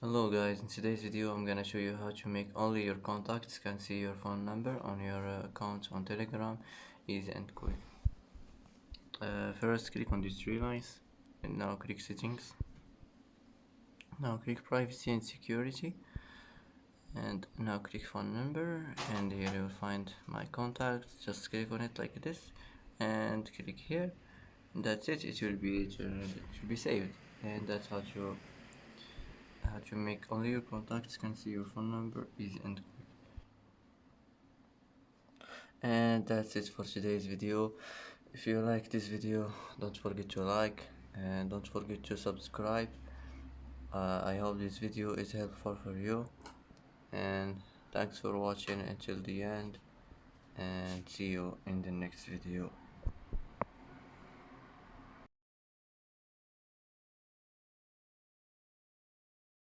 Hello guys, in today's video I'm gonna show you how to make only your contacts can see your phone number on your accounts on Telegram. Easy and quick. First click on these three lines and now click settings. Now click privacy and security and now click phone number, and here you'll find my contacts. Just click on it like this and click here, and that's it. It will be saved, and that's how to make only your contacts can see your phone number. Easy and quick. And that's it for today's video. If you like this video, don't forget to like and don't forget to subscribe. I hope this video is helpful for you, and thanks for watching until the end, and see you in the next video.